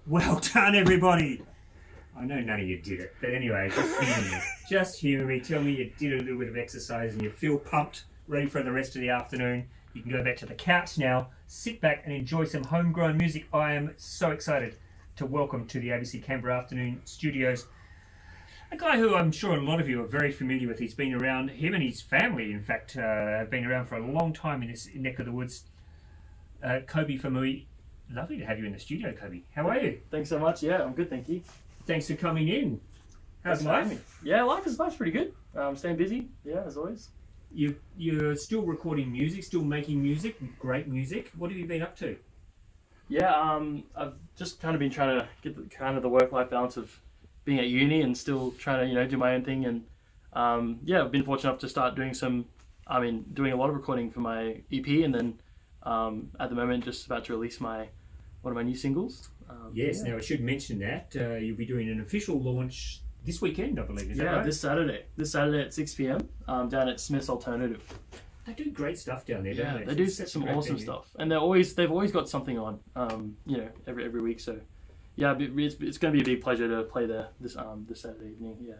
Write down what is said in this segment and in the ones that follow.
Well done, everybody. I know none of you did it, but anyway, just hear me. Tell me you did a little bit of exercise and you feel pumped, ready for the rest of the afternoon. You can go back to the couch now, sit back and enjoy some homegrown music. I am so excited to welcome to the ABC Canberra Afternoon Studios a guy who I'm sure a lot of you are very familiar with. He's been around, him and his family, in fact, have been around for a long time in this neck of the woods. Koebi for me. Lovely to have you in the studio, Koebi. How are you? Thanks so much. Yeah, I'm good, thank you. Thanks for coming in. How's life? Yeah, life's pretty good. Staying busy, yeah, as always. You're still recording music, still making music, great music. What have you been up to? Yeah, I've just kind of been trying to get the work-life balance of being at uni and still trying to do my own thing. And yeah, I've been fortunate enough to start doing doing a lot of recording for my EP, and then at the moment just about to release one of my new singles. Yes, yeah. Now I should mention that you'll be doing an official launch this weekend, I believe. Is that right? This Saturday at 6 p.m. Down at Smith's Alternative. They do great stuff down there, don't they? They do some awesome stuff, and they've always got something on, every week. So yeah, it's going to be a big pleasure to play there this Saturday evening. Yeah.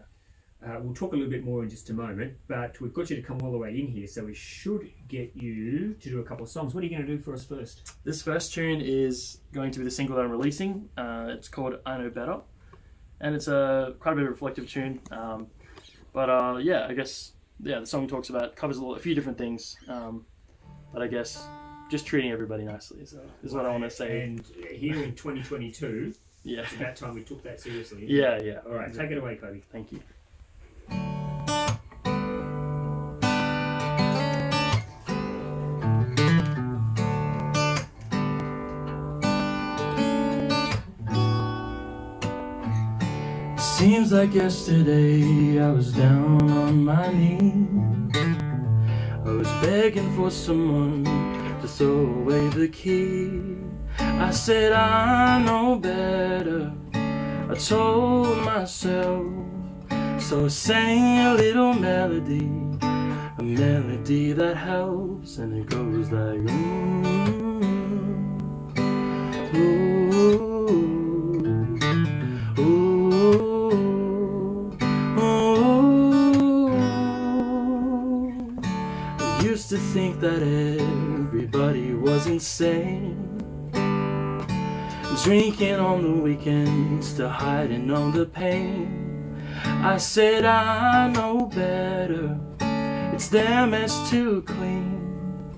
We'll talk a little bit more in just a moment, but we've got you to come all the way in here, so we should get you to do a couple of songs. What are you going to do for us first? This first tune is going to be the single that I'm releasing. It's called I Know Better, and it's quite a bit of a reflective tune. Yeah, I guess the song covers a few different things, but I guess just treating everybody nicely is what I want to say. And here in 2022, yeah, it's about time we took that seriously. Yeah. All right, take it away, Koebi. Thank you. Seems like yesterday I was down on my knees. I was begging for someone to throw away the key. I said I know better, I told myself. So I sang a little melody, a melody that helps, and it goes like used to think that everybody was insane, drinking on the weekends to hiding on the pain. I said I know better, it's their mess to clean.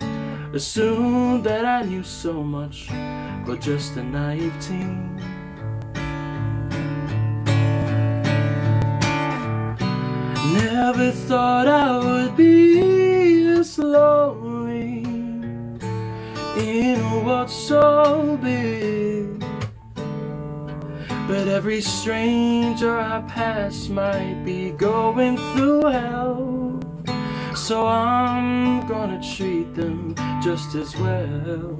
Assumed that I knew so much, but just a naive teen. Never thought I would be this lonely in a world so big. But every stranger I pass might be going through hell, so I'm gonna treat them just as well.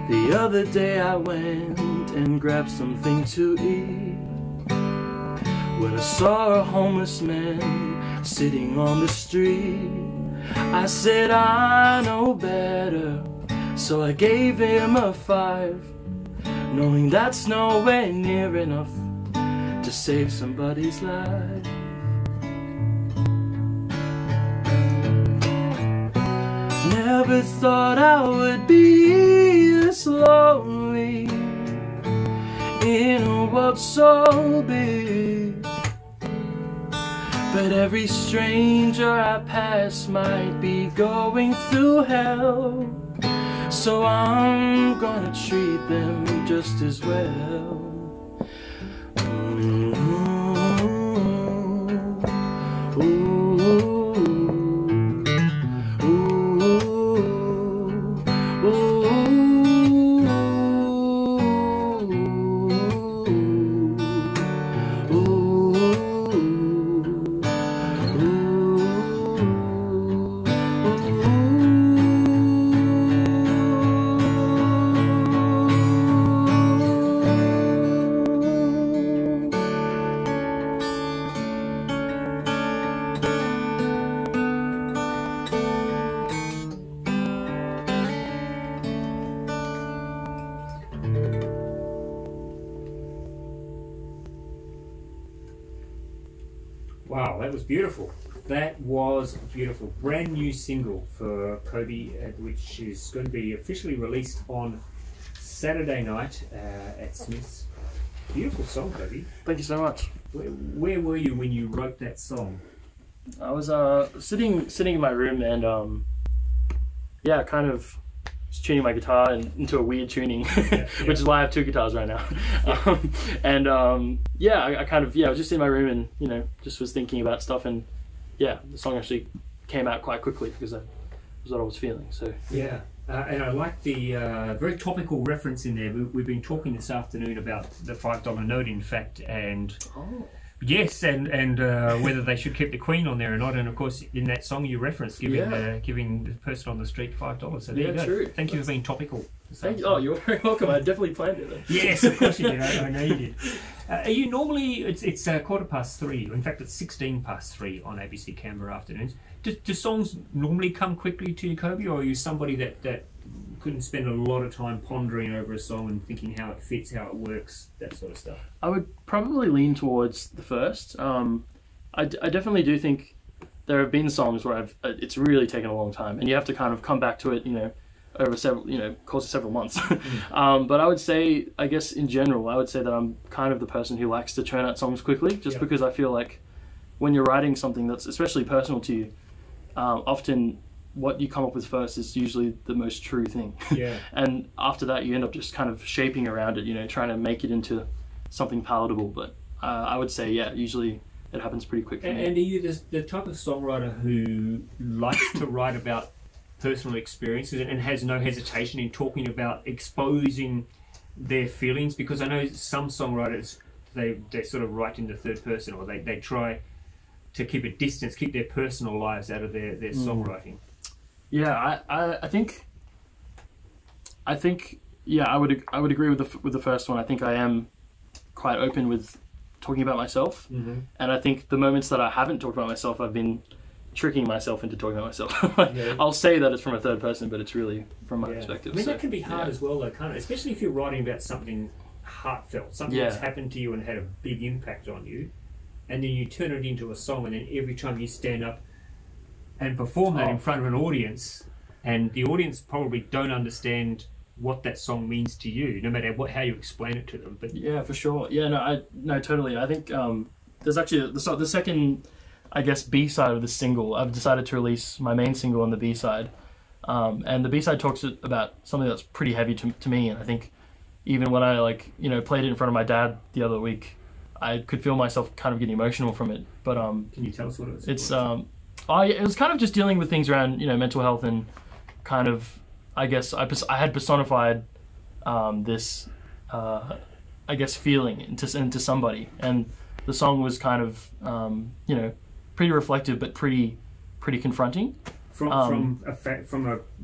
The other day I went and grabbed something to eat, when I saw a homeless man sitting on the street. I said I know better, so I gave him a 5, knowing that's nowhere near enough to save somebody's life. Never thought I would be this lonely in a world so big. But every stranger I pass might be going through hell, so I'm gonna treat them just as well. Wow, that was beautiful. That was beautiful. Brand new single for Koebi, which is going to be officially released on Saturday night at Smith's. Beautiful song, Koebi. Thank you so much. Where were you when you wrote that song? I was sitting in my room and yeah, kind of just tuning my guitar into a weird tuning, which is why I have two guitars right now. Yeah. I was just in my room and, you know, just was thinking about stuff, and yeah, the song actually came out quite quickly because that was what I was feeling. So yeah. And I like the very topical reference in there. We've been talking this afternoon about the $5 note, in fact, and yes, and whether they should keep the Queen on there or not. And of course, in that song you referenced giving the person on the street $5. So there you go. True. Thank you for being topical. Thank you. Oh, you're very welcome. I definitely planned it then. Yes, of course you did. I know you did. Are you normally? It's 3:15. In fact, it's 3:16 on ABC Canberra afternoons. Do songs normally come quickly to you, Koebi, or are you somebody that couldn't spend a lot of time pondering over a song and thinking how it fits, how it works, that sort of stuff? I would probably lean towards the first. I definitely do think there have been songs where it's really taken a long time, and you have to kind of come back to it, you know, over course of several months. But I would say, I guess in general, I would say that I'm kind of the person who likes to churn out songs quickly, just because I feel like when you're writing something that's especially personal to you, often what you come up with first is usually the most true thing. Yeah. And after that, you end up just kind of shaping around it, you know, trying to make it into something palatable. But I would say, yeah, usually it happens pretty quick for me. And are you the type of songwriter who likes to write about personal experiences and has no hesitation in talking about exposing their feelings? Because I know some songwriters, they sort of write in the third person, or they try to keep a distance, keep their personal lives out of their songwriting. Yeah, I think yeah, I would agree with the first one. I think I am quite open with talking about myself, and I think the moments that I haven't talked about myself, I've been tricking myself into talking about myself. I'll say that it's from a third person, but it's really from my perspective. I mean, that can be hard as well, though, can't it? Especially if you're writing about something heartfelt, something that's happened to you and had a big impact on you, and then you turn it into a song, and then every time you stand up and perform that in front of an audience, and the audience probably don't understand what that song means to you, no matter how you explain it to them. But yeah, for sure. Yeah, no, totally. I think there's actually the second, I guess, B-side of the single. I've decided to release my main single on the B-side, and the B-side talks about something that's pretty heavy to me. And I think even when I played it in front of my dad the other week, I could feel myself kind of getting emotional from it. But can you tell us what it was? It's it was kind of just dealing with things around mental health, and kind of, I guess I had personified this I guess feeling into somebody, and the song was kind of pretty reflective but pretty confronting. From a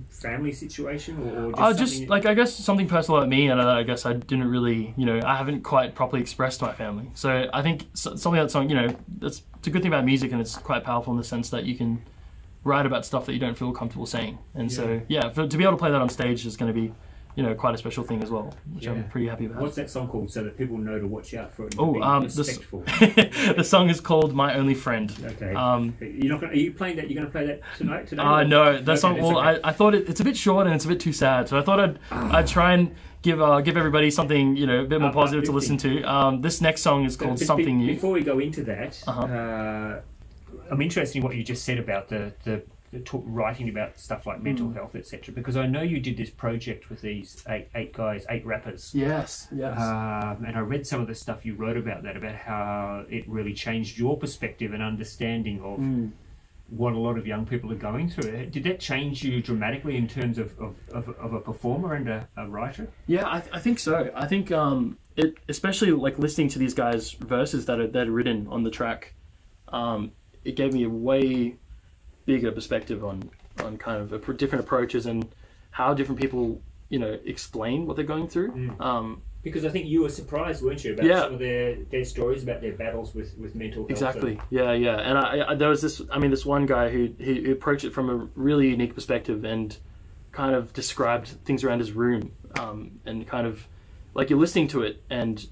family situation, or just I guess something personal about me, and I guess I didn't really, I haven't quite properly expressed to my family. So I think something that song, it's a good thing about music, and it's quite powerful in the sense that you can write about stuff that you don't feel comfortable saying. And so to be able to play that on stage is going to be quite a special thing as well, which I'm pretty happy about. What's that song called, so that people know to watch out for it? The song is called "My Only Friend." Okay. Are you playing that? You're going to play that tonight? No, that song. Well, okay. I thought it's a bit short and it's a bit too sad, so I thought I'd try and give everybody something a bit more positive to listen to. This next song is called "Something New." Before we go into that, I'm interested in what you just said about the writing about stuff like mental health, etc. Because I know you did this project with these eight rappers. Yes. And I read some of the stuff you wrote about that, about how it really changed your perspective and understanding of what a lot of young people are going through. Did that change you dramatically in terms of a performer and a writer? Yeah, I think so. I think it, especially like listening to these guys' verses that are written on the track, it gave me a way bigger perspective on kind of different approaches and how different people explain what they're going through. Because I think you were surprised, weren't you, about some of their stories about their battles with mental health. Exactly. And I there was this one guy who approached it from a really unique perspective and kind of described things around his room, and kind of like you're listening to it, and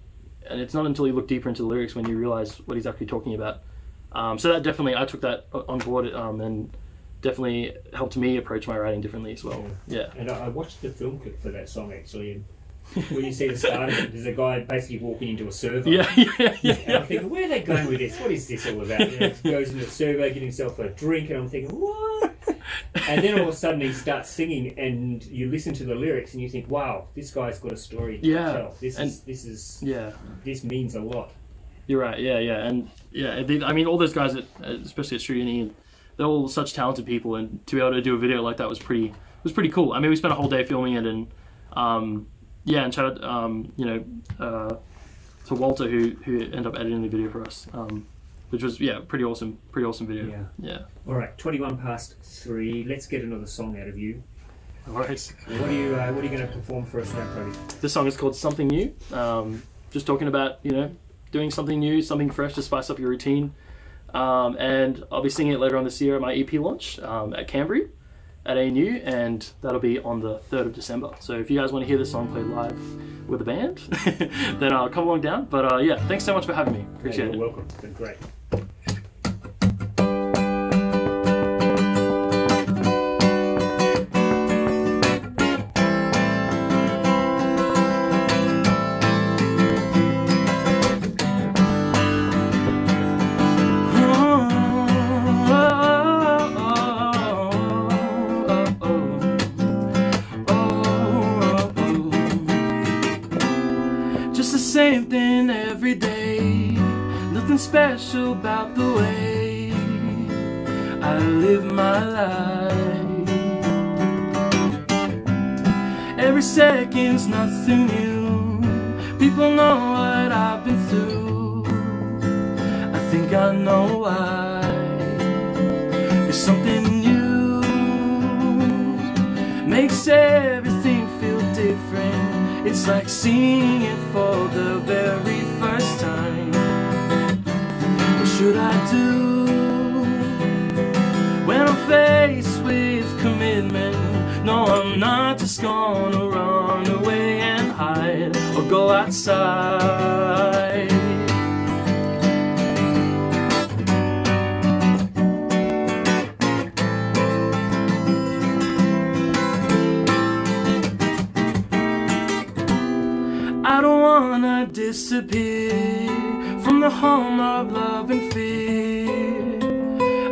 it's not until you look deeper into the lyrics when you realize what he's actually talking about. So that definitely, I took that on board, and definitely helped me approach my writing differently as well. Yeah. And I watched the film clip for that song actually, and when you see the start of it, there's a guy basically walking into a server. Yeah. And I'm thinking, where are they going with this? What is this all about? You know, he goes into the server, getting himself a drink, and I'm thinking, what? And then all of a sudden he starts singing, and you listen to the lyrics, and you think, wow, this guy's got a story to tell. This means a lot. You're right. And I mean, all those guys, especially at Studio E, they're all such talented people, and to be able to do a video like that was pretty cool. I mean, we spent a whole day filming it, and and shout out to Walter who ended up editing the video for us, which was pretty awesome video. Yeah. All right, 21 past 3. Let's get another song out of you. All right. What are you going to perform for us now, Koebi? This song is called Something New. Just talking about doing something new, something fresh to spice up your routine. And I'll be singing it later on this year at my EP launch at Canberra at ANU, and that'll be on the 3rd of December. So if you guys want to hear this song played live with a band, then come along down. But thanks so much for having me. Appreciate it. You're welcome. It's been great. Same thing every day, nothing special about the way I live my life. Every second's nothing new, people know what I've been through. I think I know why. It's something new, makes everything feel different. It's like seeing it for the very first time. What should I do when I'm faced with commitment? No, I'm not just gonna run away and hide or go outside. I don't wanna disappear from the home of love and fear.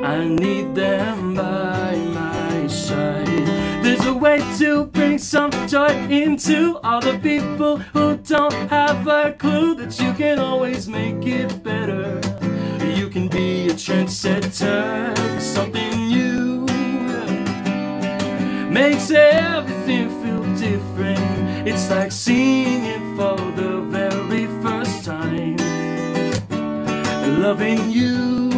I need them by my side. There's a way to bring some joy into all the people who don't have a clue that you can always make it better. You can be a trendsetter, something new makes everything feel different. It's like seeing it for the very first time. Loving you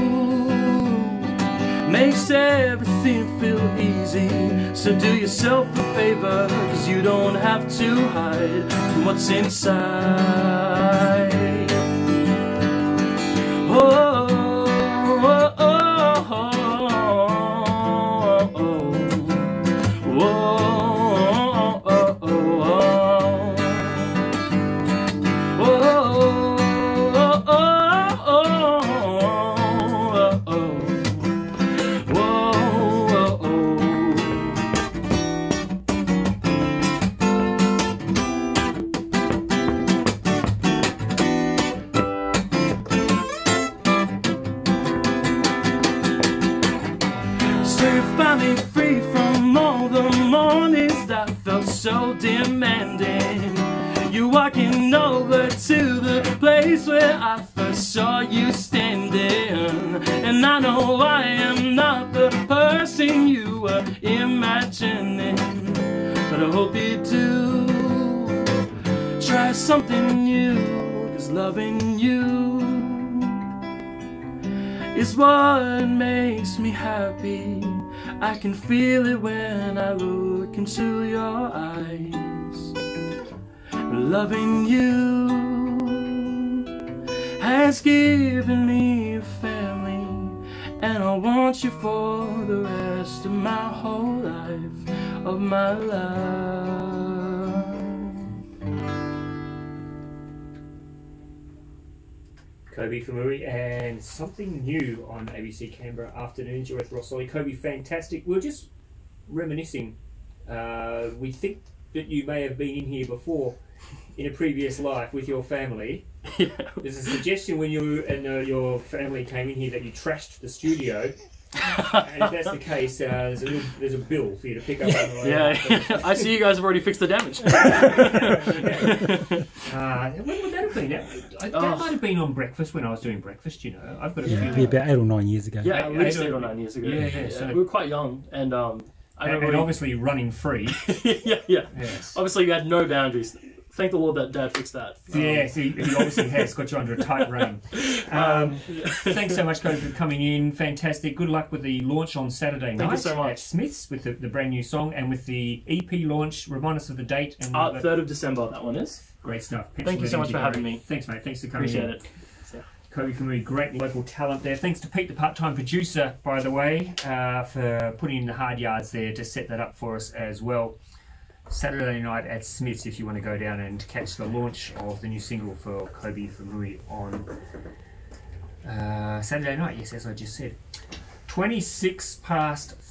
makes everything feel easy. So do yourself a favor, 'cause you don't have to hide from what's inside. Oh, oh, oh, oh, oh, oh, oh. Finally free from all the mornings that felt so demanding. You walking over to the place where I first saw you standing. And I know I am not the person you were imagining, but I hope you do try something new, 'cause loving you is what makes me happy. I can feel it when I look into your eyes. Loving you has given me a family, and I want you for the rest of my whole life, of my life. Koebi Famui, and something new on ABC Canberra Afternoons. You're with Ross Sully. Koebi, fantastic. We're just reminiscing. We think that you may have been in here before in a previous life with your family. Yeah. There's a suggestion when you and your family came in here that you trashed the studio. And if that's the case, there's a bill for you to pick up on the way Yeah, I see you guys have already fixed the damage. When would that have been? That might have been on breakfast when I was doing breakfast, you know. I've got a feeling. Yeah, about 8 or 9 years ago. Yeah, at least 8 or 9 years ago. Yeah. So we were quite young, and and obviously running free. yeah. Yes. Obviously, you had no boundaries. Thank the Lord that Dad fixed that. Yeah, he obviously has got you under a tight rein. Thanks so much, Koebi, for coming in. Fantastic. Good luck with the launch on Saturday night. Thank you so much. At Smith's with the brand new song, and with the EP launch. Remind us of the date. And 3rd of December, that one is. Great stuff. Thank you so much for having me. Thanks, mate. Thanks for coming Appreciate in. it. Koebi Famui, great local talent there. Thanks to Pete, the part-time producer, by the way, for putting in the hard yards there to set that up for us as well. Saturday night at Smith's, if you want to go down and catch the launch of the new single for Koebi Famui on Saturday night. Yes, as I just said. 26 past